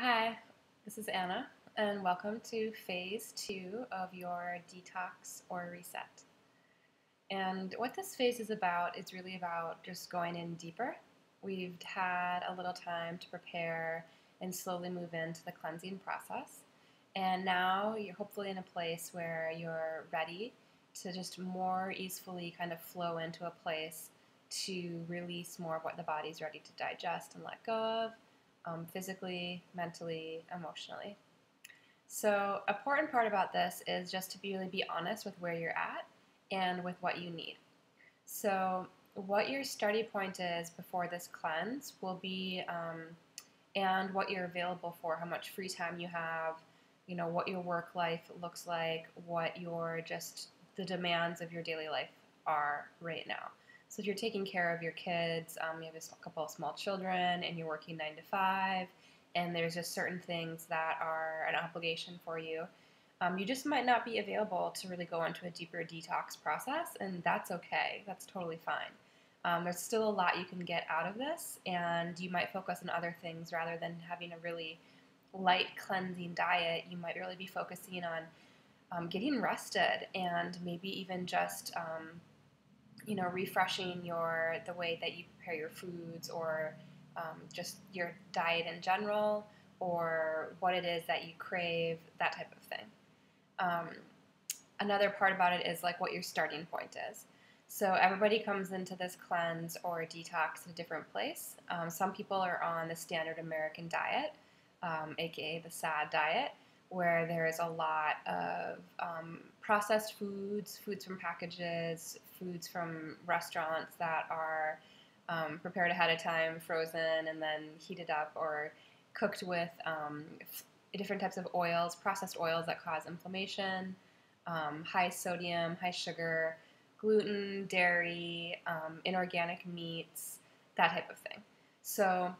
Hi, this is Anna, and welcome to phase 2 of your detox or reset. And what this phase is about is really about just going in deeper. We've had a little time to prepare and slowly move into the cleansing process. And now you're hopefully in a place where you're ready to just more easily kind of flow into a place to release more of what the body's ready to digest and let go of, physically, mentally, emotionally. So, an important part about this is just to really be honest with where you're at and with what you need. So, what your starting point is before this cleanse will be, and what you're available for, how much free time you have, what your work life looks like, what your just the demands of your daily life are right now. So if you're taking care of your kids, you have a couple of small children, and you're working 9 to 5, and there's just certain things that are an obligation for you, you just might not be available to really go into a deeper detox process, and that's okay. That's totally fine. There's still a lot you can get out of this, and you might focus on other things rather than having a really light cleansing diet. You might really be focusing on getting rested and maybe even just refreshing the way that you prepare your foods, or just your diet in general, or what it is that you crave, that type of thing. Um, Another part about it is like what your starting point is. So everybody comes into this cleanse or detox at a different place. Some people are on the standard American diet, aka the SAD diet, where there is a lot of processed foods, foods from packages, foods from restaurants that are prepared ahead of time, frozen, and then heated up or cooked with different types of oils, processed oils that cause inflammation, high sodium, high sugar, gluten, dairy, inorganic meats, that type of thing. So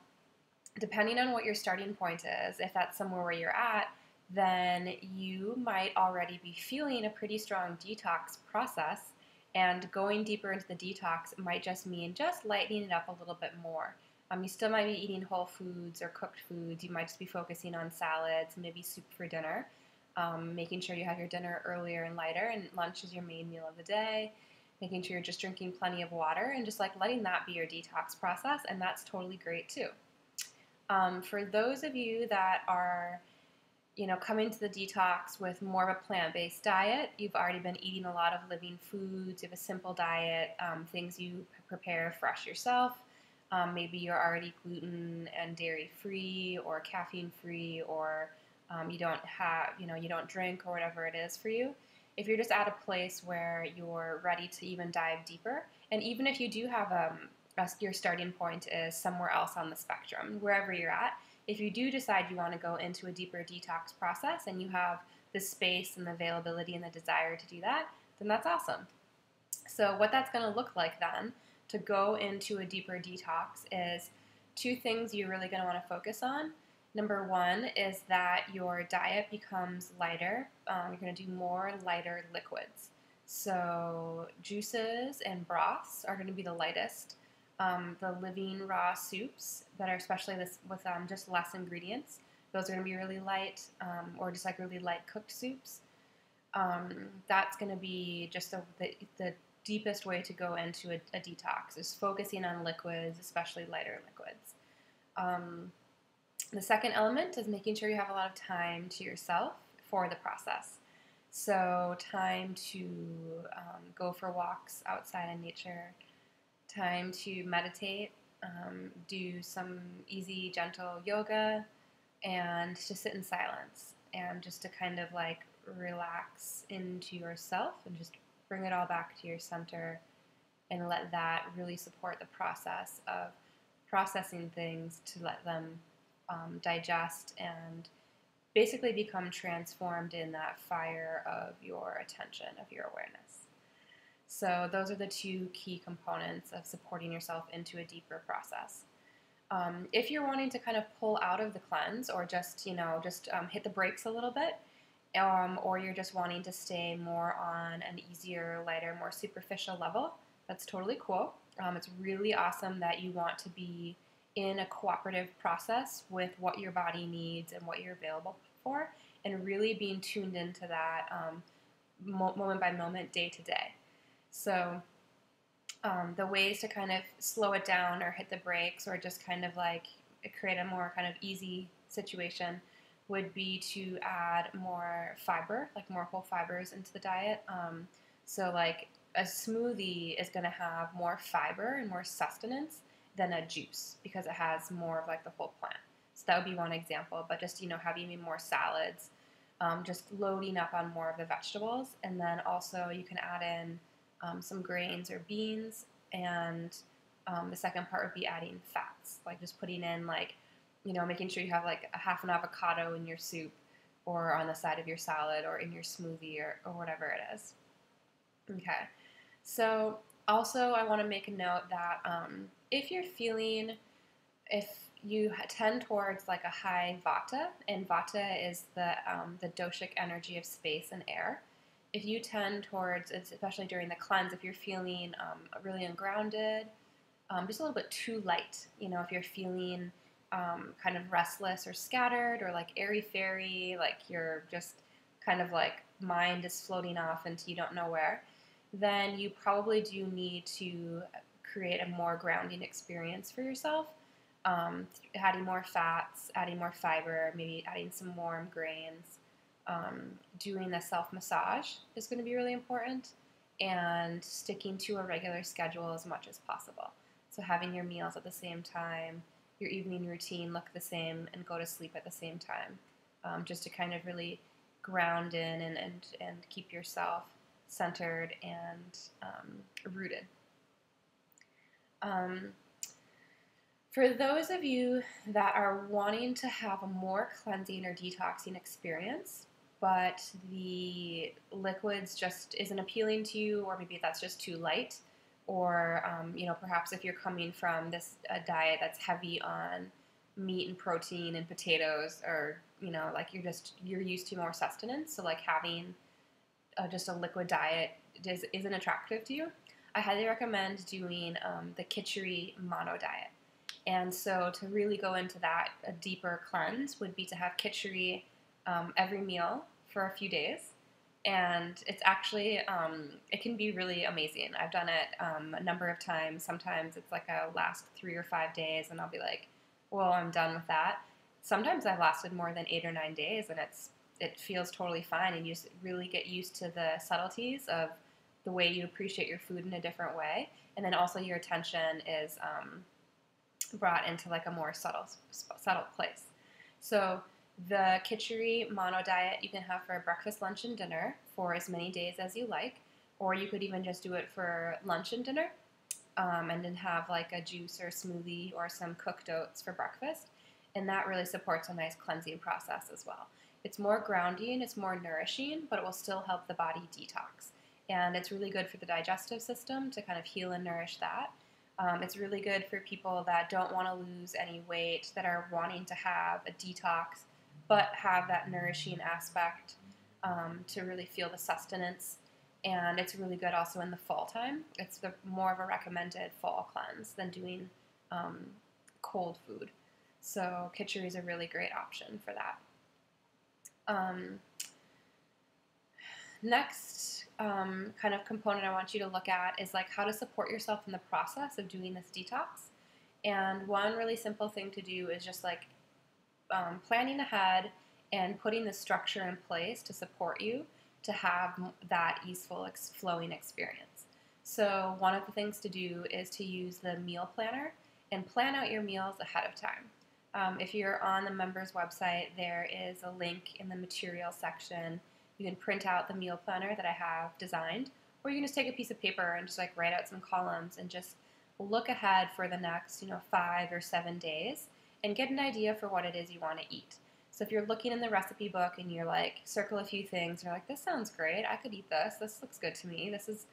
depending on what your starting point is, if that's somewhere where you're at, then you might already be feeling a pretty strong detox process, and going deeper into the detox might just mean just lightening it up a little bit more. You still might be eating whole foods or cooked foods. You might just be focusing on salads, maybe soup for dinner, making sure you have your dinner earlier and lighter, and lunch is your main meal of the day, making sure you're just drinking plenty of water, and just like letting that be your detox process, and that's totally great too. For those of you that are coming to the detox with more of a plant-based diet, you've already been eating a lot of living foods, you have a simple diet, things you prepare fresh yourself. Maybe you're already gluten and dairy free or caffeine free, or you don't drink, or whatever it is for you. If you're just at a place where you're ready to even dive deeper, and even if you do have your starting point is somewhere else on the spectrum, wherever you're at, if you do decide you want to go into a deeper detox process and you have the space and the availability and the desire to do that, then that's awesome. So what that's going to look like then to go into a deeper detox is two things you're really going to want to focus on. Number one is that your diet becomes lighter. You're going to do more lighter liquids. So juices and broths are going to be the lightest. The living raw soups that are especially this with just less ingredients, those are going to be really light, or just like really light cooked soups. That's going to be just the deepest way to go into a detox, is focusing on liquids, especially lighter liquids. The second element is making sure you have a lot of time to yourself for the process. So time to go for walks outside in nature, time to meditate, do some easy, gentle yoga, and just sit in silence, and just to kind of like relax into yourself and just bring it all back to your center, and let that really support the process of processing things, to let them digest and basically become transformed in that fire of your attention, of your awareness. So those are the two key components of supporting yourself into a deeper process. If you're wanting to kind of pull out of the cleanse, or just hit the brakes a little bit, or you're just wanting to stay more on an easier, lighter, more superficial level, that's totally cool. It's really awesome that you want to be in a cooperative process with what your body needs and what you're available for, and really being tuned into that moment by moment, day to day. So the ways to kind of slow it down or hit the brakes or just kind of like create a more kind of easy situation would be to add more fiber, like more whole fibers into the diet. So like a smoothie is going to have more fiber and more sustenance than a juice because it has more of like the whole plant. So that would be one example, but just, having more salads, just loading up on more of the vegetables. And then also you can add in some grains or beans, and the second part would be adding fats, like just putting in making sure you have like a half an avocado in your soup or on the side of your salad or in your smoothie or whatever it is. Okay, so also I want to make a note that if you tend towards like a high vata, and vata is the doshic energy of space and air. If you tend towards, especially during the cleanse, if you're feeling really ungrounded, just a little bit too light, if you're feeling kind of restless or scattered or like airy-fairy, like you're just kind of like mind is floating off into you don't know where, then you probably do need to create a more grounding experience for yourself. Adding more fats, adding more fiber, maybe adding some warm grains. Doing a self-massage is going to be really important, and sticking to a regular schedule as much as possible. So having your meals at the same time, your evening routine look the same, and go to sleep at the same time, just to kind of really ground in and keep yourself centered and rooted. For those of you that are wanting to have a more cleansing or detoxing experience, but the liquids just isn't appealing to you, or maybe that's just too light, or perhaps if you're coming from a diet that's heavy on meat and protein and potatoes, or like you're used to more sustenance, so like having just a liquid diet isn't attractive to you, I highly recommend doing the Khichdi mono diet. And so to really go into that, a deeper cleanse would be to have Khichdi every meal for a few days. And it's actually, it can be really amazing. I've done it a number of times. Sometimes it's like a last 3 or 5 days, and I'll be like, well, I'm done with that. Sometimes I've lasted more than 8 or 9 days, and it feels totally fine, and you just really get used to the subtleties of the way you appreciate your food in a different way. And then also your attention is brought into like a more subtle place. So the Khichdi mono diet you can have for breakfast, lunch, and dinner for as many days as you like, or you could even just do it for lunch and dinner, and then have like a juice or smoothie or some cooked oats for breakfast, and that really supports a nice cleansing process as well. It's more grounding, it's more nourishing, but it will still help the body detox, and it's really good for the digestive system to kind of heal and nourish that. It's really good for people that don't want to lose any weight, that are wanting to have a detox, but have that nourishing aspect to really feel the sustenance. And it's really good also in the fall time. It's more of a recommended fall cleanse than doing cold food. So Khichdi is a really great option for that. Next kind of component I want you to look at is like how to support yourself in the process of doing this detox. And one really simple thing to do is just like planning ahead and putting the structure in place to support you to have that easeful flowing experience. So one of the things to do is to use the meal planner and plan out your meals ahead of time. If you're on the members website, there is a link in the material section. You can print out the meal planner that I have designed, or you can just take a piece of paper and just like write out some columns and just look ahead for the next 5 or 7 days and get an idea for what it is you want to eat. So if you're looking in the recipe book and you're like, circle a few things, and you're like, this sounds great, I could eat this, this looks good to me, this is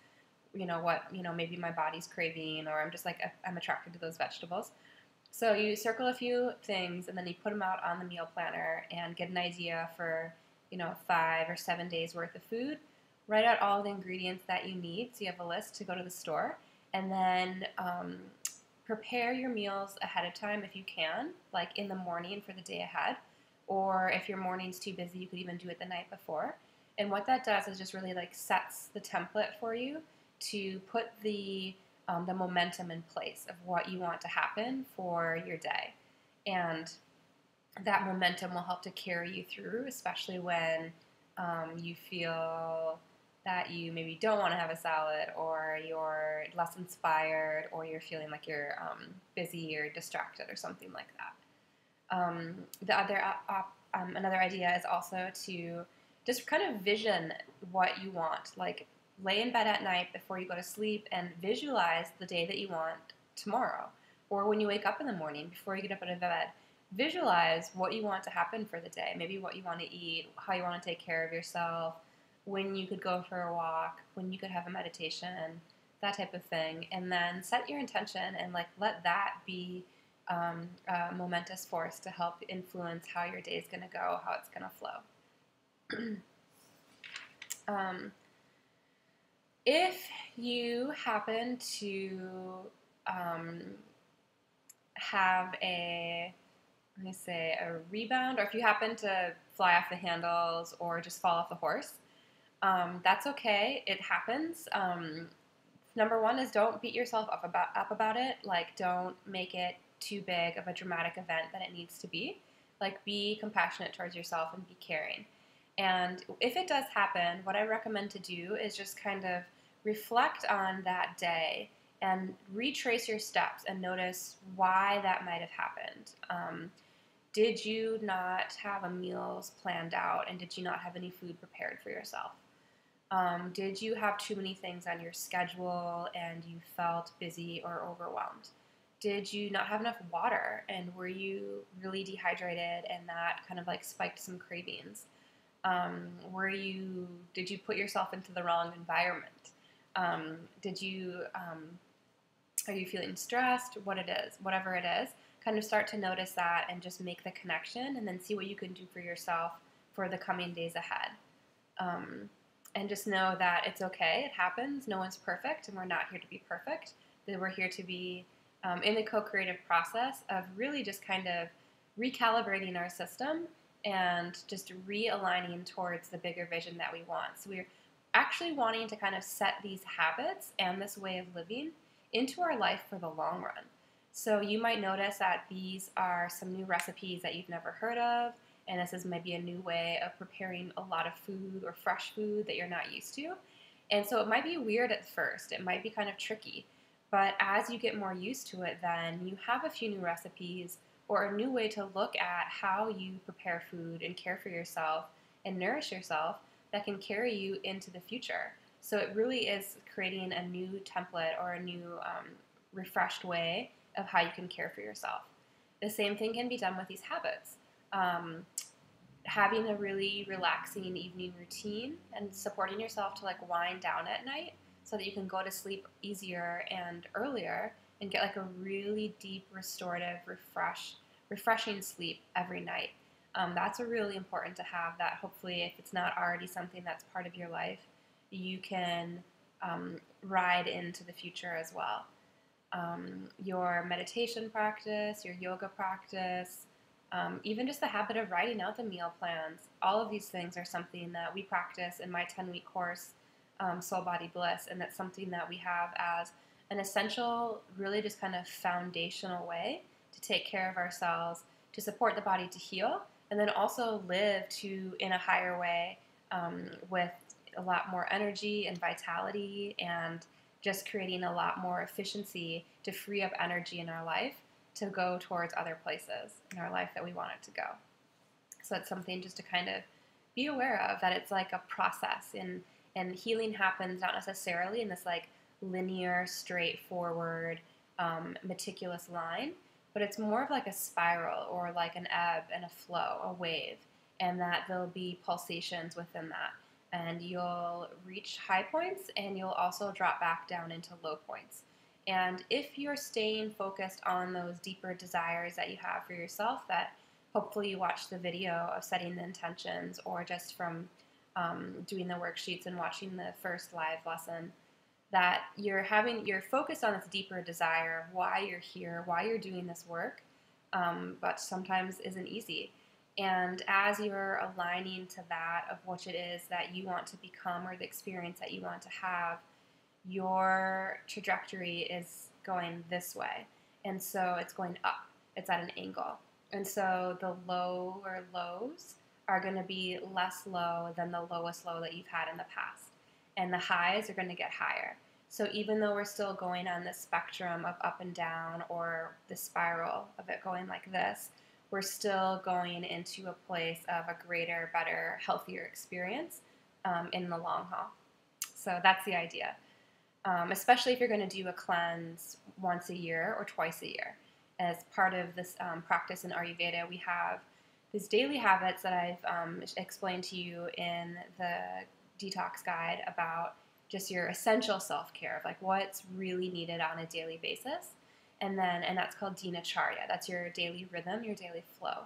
what maybe my body's craving, or I'm just like, I'm attracted to those vegetables. So you circle a few things and then you put them out on the meal planner and get an idea for 5 or 7 days worth of food. Write out all the ingredients that you need so you have a list to go to the store, and then prepare your meals ahead of time if you can, like in the morning for the day ahead. Or if your morning's too busy, you could even do it the night before. And what that does is just really like sets the template for you to put the momentum in place of what you want to happen for your day. And that momentum will help to carry you through, especially when you feel that you maybe don't want to have a salad, or you're less inspired, or you're feeling like you're busy or distracted or something like that. Another idea is also to just kind of vision what you want. Like, lay in bed at night before you go to sleep and visualize the day that you want tomorrow. Or when you wake up in the morning before you get up out of bed, visualize what you want to happen for the day. Maybe what you want to eat, how you want to take care of yourself, when you could go for a walk, when you could have a meditation, that type of thing. And then set your intention and like let that be a momentous force to help influence how your day is going to go, how it's going to flow. If you happen to have a rebound, or if you happen to fly off the handles or just fall off the horse, that's okay. It happens. Number one is don't beat yourself up about it. Like, don't make it too big of a dramatic event that it needs to be. Like, be compassionate towards yourself and be caring. And if it does happen, what I recommend to do is just kind of reflect on that day and retrace your steps and notice why that might have happened. Did you not have a meals planned out, and did you not have any food prepared for yourself? Did you have too many things on your schedule and you felt busy or overwhelmed? Did you not have enough water, and were you really dehydrated and that kind of like spiked some cravings? Did you put yourself into the wrong environment? Are you feeling stressed? Whatever it is, kind of start to notice that and just make the connection, and then see what you can do for yourself for the coming days ahead. And just know that it's okay. It happens. No one's perfect, and we're not here to be perfect. We're here to be in the co-creative process of really just kind of recalibrating our system and just realigning towards the bigger vision that we want. So we're actually wanting to kind of set these habits and this way of living into our life for the long run. So you might notice that these are some new recipes that you've never heard of, and this is maybe a new way of preparing a lot of food or fresh food that you're not used to. And so it might be weird at first. It might be kind of tricky. But as you get more used to it, then you have a few new recipes or a new way to look at how you prepare food and care for yourself and nourish yourself that can carry you into the future. So it really is creating a new template or a new refreshed way of how you can care for yourself. The same thing can be done with these habits. Having a really relaxing evening routine and supporting yourself to like wind down at night so that you can go to sleep easier and earlier and get like a really deep, restorative, refreshing sleep every night. That's a really important to have that. Hopefully, if it's not already something that's part of your life, you can ride into the future as well. Your meditation practice, your yoga practice, even just the habit of writing out the meal plans, all of these things are something that we practice in my 10-week course, Soul Body Bliss, and that's something that we have as an essential, really just kind of foundational way to take care of ourselves, to support the body to heal, and then also live in a higher way with a lot more energy and vitality, and just creating a lot more efficiency to free up energy in our life to go towards other places in our life that we want it to go. So it's something just to kind of be aware of, that it's like a process, and healing happens not necessarily in this like linear, straightforward, meticulous line, but it's more of like a spiral or like an ebb and a flow, a wave, and that there'll be pulsations within that. And you'll reach high points and you'll also drop back down into low points. And if you're staying focused on those deeper desires that you have for yourself, that hopefully you watched the video of setting the intentions, or just from doing the worksheets and watching the first live lesson, that you're focused on this deeper desire of why you're here, why you're doing this work, but sometimes isn't easy. And as you're aligning to that of what it is that you want to become or the experience that you want to have, your trajectory is going this way. And so it's going up. It's at an angle. And so the lower lows are going to be less low than the lowest low that you've had in the past. And the highs are going to get higher. So even though we're still going on this spectrum of up and down, or the spiral of it going like this, we're still going into a place of a greater, better, healthier experience in the long haul. So that's the idea. Especially if you're going to do a cleanse once a year or twice a year. As part of this practice in Ayurveda, we have these daily habits that I've explained to you in the detox guide about just your essential self-care, of like what's really needed on a daily basis. And that's called dinacharya. That's your daily rhythm, your daily flow.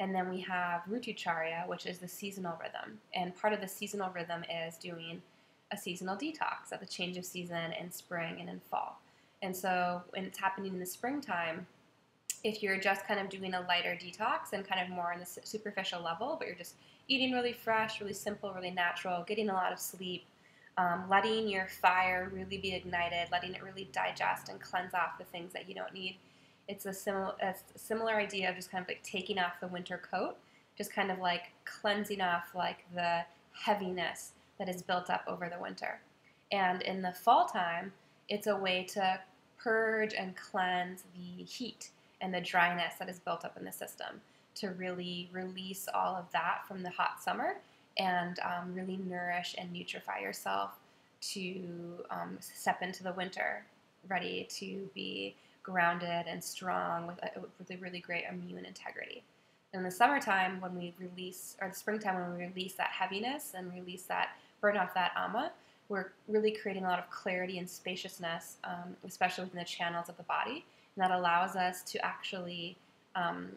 And then we have ritucharya, which is the seasonal rhythm. And part of the seasonal rhythm is doing a seasonal detox at the change of season in spring and in fall. And so when it's happening in the springtime, if you're just kind of doing a lighter detox and kind of more on the superficial level, but you're just eating really fresh, really simple, really natural, getting a lot of sleep, letting your fire really be ignited, letting it really digest and cleanse off the things that you don't need. It's a similar idea of just kind of like taking off the winter coat, just kind of like cleansing off like the heaviness that is built up over the winter. And in the fall time, it's a way to purge and cleanse the heat and the dryness that is built up in the system, to really release all of that from the hot summer and really nourish and nutrify yourself to step into the winter ready to be grounded and strong with a really great immune integrity. In the summertime, when we release, or the springtime, when we release that heaviness and release that, burn off that ama, we're really creating a lot of clarity and spaciousness, especially within the channels of the body. And that allows us to actually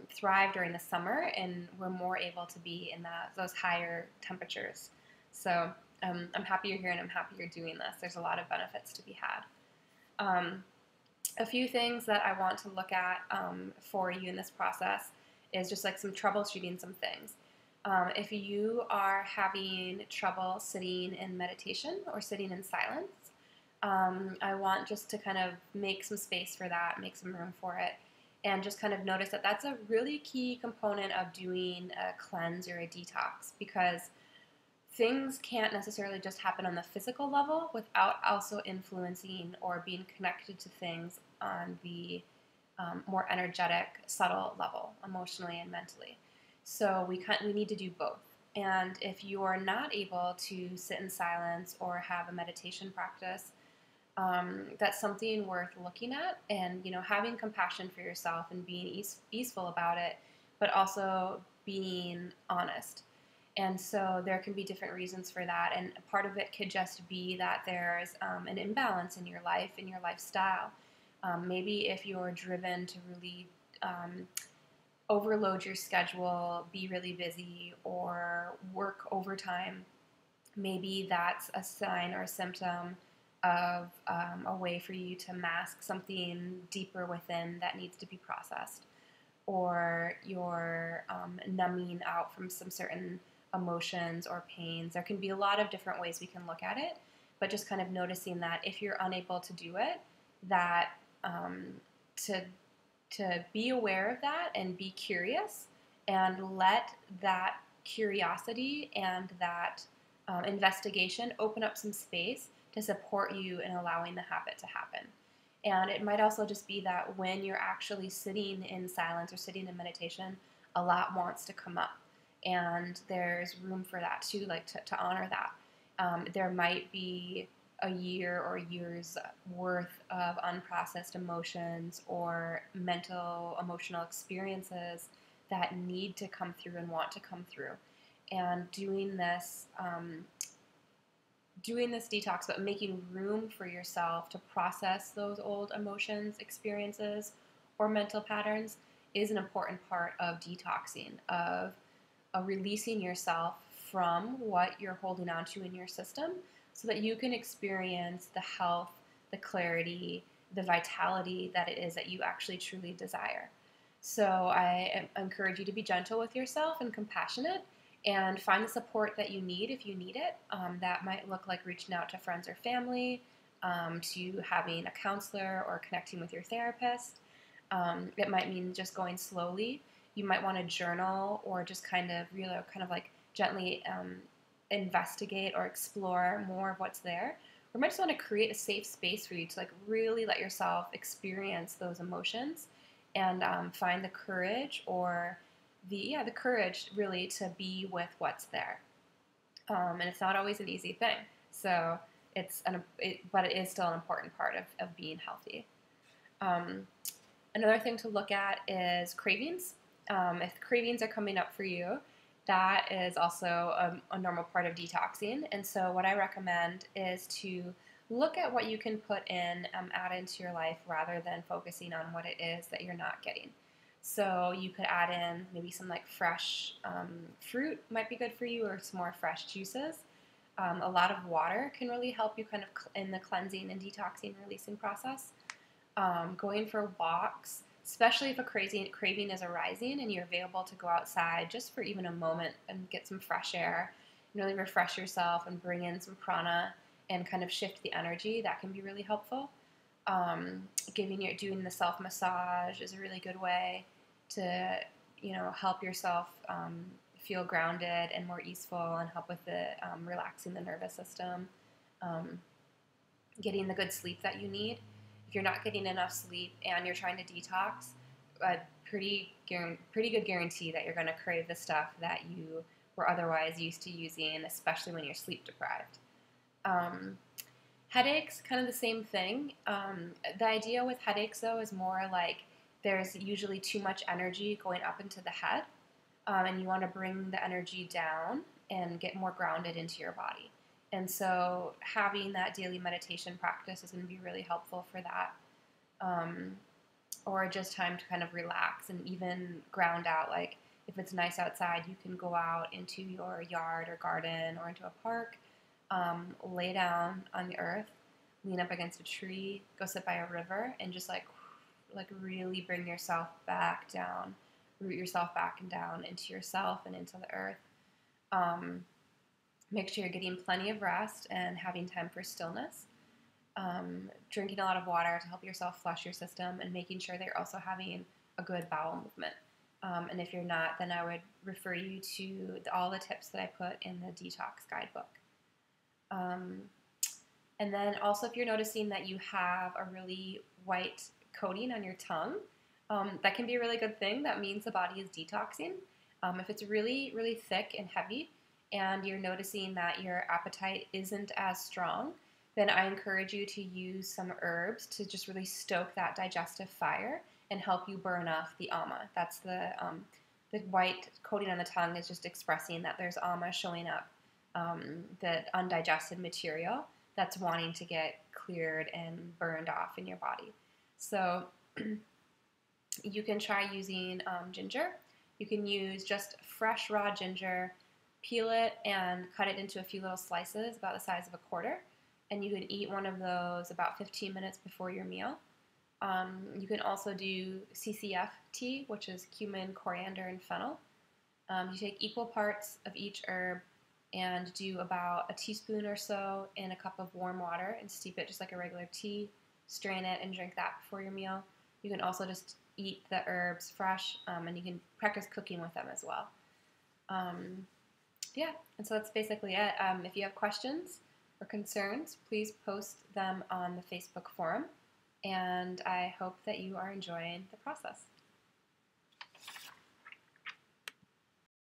thrive during the summer, and we're more able to be in those higher temperatures. So I'm happy you're here, and I'm happy you're doing this. There's a lot of benefits to be had. A few things that I want to look at for you in this process is just like some troubleshooting some things. If you are having trouble sitting in meditation or sitting in silence, I want just to kind of make some space for that, make some room for it, and just kind of notice that that's a really key component of doing a cleanse or a detox, because things can't necessarily just happen on the physical level without also influencing or being connected to things on the more energetic, subtle level, emotionally and mentally. So we need to do both. And if you are not able to sit in silence or have a meditation practice, that's something worth looking at, and having compassion for yourself and being easeful about it, but also being honest. And so there can be different reasons for that, and part of it could just be that there's an imbalance in your life, in your lifestyle. Maybe if you're driven to really overload your schedule, be really busy, or work overtime, maybe that's a sign or a symptom of a way for you to mask something deeper within that needs to be processed, or you're numbing out from some certain emotions or pains. There can be a lot of different ways we can look at it, but just kind of noticing that if you're unable to do it, that to be aware of that and be curious, and let that curiosity and that investigation open up some space to support you in allowing the habit to happen. And it might also just be that when you're actually sitting in silence or sitting in meditation, a lot wants to come up, and there's room for that too, like to honor that. There might be a year or years worth of unprocessed emotions or mental, emotional experiences that need to come through and want to come through. And doing this detox, but making room for yourself to process those old emotions, experiences, or mental patterns is an important part of detoxing, of releasing yourself from what you're holding on to in your system, so that you can experience the health the clarity, the vitality that it is that you actually truly desire. So I encourage you to be gentle with yourself and compassionate, and find the support that you need if you need it. That might look like reaching out to friends or family, to having a counselor or connecting with your therapist. It might mean just going slowly. You might want to journal, or just kind of like gently investigate or explore more of what's there. Or you might just want to create a safe space for you to like really let yourself experience those emotions, and find the courage, or the courage really to be with what's there. And it's not always an easy thing. So but it is still an important part of being healthy. Um, Another thing to look at is cravings. If cravings are coming up for you, that is also a normal part of detoxing. And so what I recommend is to look at what you can put in, add into your life, rather than focusing on what it is that you're not getting. So you could add in maybe some like fresh fruit might be good for you, or some more fresh juices. A lot of water can really help you kind of in the cleansing and detoxing releasing process. Going for walks, especially if a craving is arising and you're available to go outside just for even a moment and get some fresh air, and really refresh yourself and bring in some prana and kind of shift the energy. That can be really helpful. Doing the self massage is a really good way to help yourself feel grounded and more easeful, and help with the relaxing the nervous system. Getting the good sleep that you need. If you're not getting enough sleep and you're trying to detox, a pretty good guarantee that you're going to crave the stuff that you were otherwise used to using, especially when you're sleep deprived. Headaches, kind of the same thing. The idea with headaches, though, is more like there's usually too much energy going up into the head, and you want to bring the energy down and get more grounded into your body. And so having that daily meditation practice is going to be really helpful for that. Or just time to kind of relax and even ground out. Like if it's nice outside, you can go out into your yard or garden or into a park, lay down on the earth, lean up against a tree, go sit by a river, and just like really bring yourself back down, root yourself back and down into yourself and into the earth. Make sure you're getting plenty of rest and having time for stillness. Drinking a lot of water to help yourself flush your system, and making sure that you're also having a good bowel movement. And if you're not, then I would refer you to all the tips that I put in the detox guidebook. And then also, if you're noticing that you have a really white coating on your tongue, that can be a really good thing. That means the body is detoxing. If it's really, really thick and heavy, and you're noticing that your appetite isn't as strong, then I encourage you to use some herbs to just really stoke that digestive fire and help you burn off the ama. That's the white coating on the tongue is just expressing that there's ama showing up, the undigested material that's wanting to get cleared and burned off in your body. So you can try using ginger. You can use just fresh raw ginger, peel it and cut it into a few little slices about the size of a quarter, and you can eat one of those about 15 minutes before your meal. You can also do CCF tea, which is cumin, coriander, and fennel. You take equal parts of each herb and do about a teaspoon or so in a cup of warm water and steep it just like a regular tea. Strain it and drink that before your meal. You can also just eat the herbs fresh, and you can practice cooking with them as well. Yeah, and so that's basically it. If you have questions or concerns, please post them on the Facebook forum, and I hope that you are enjoying the process.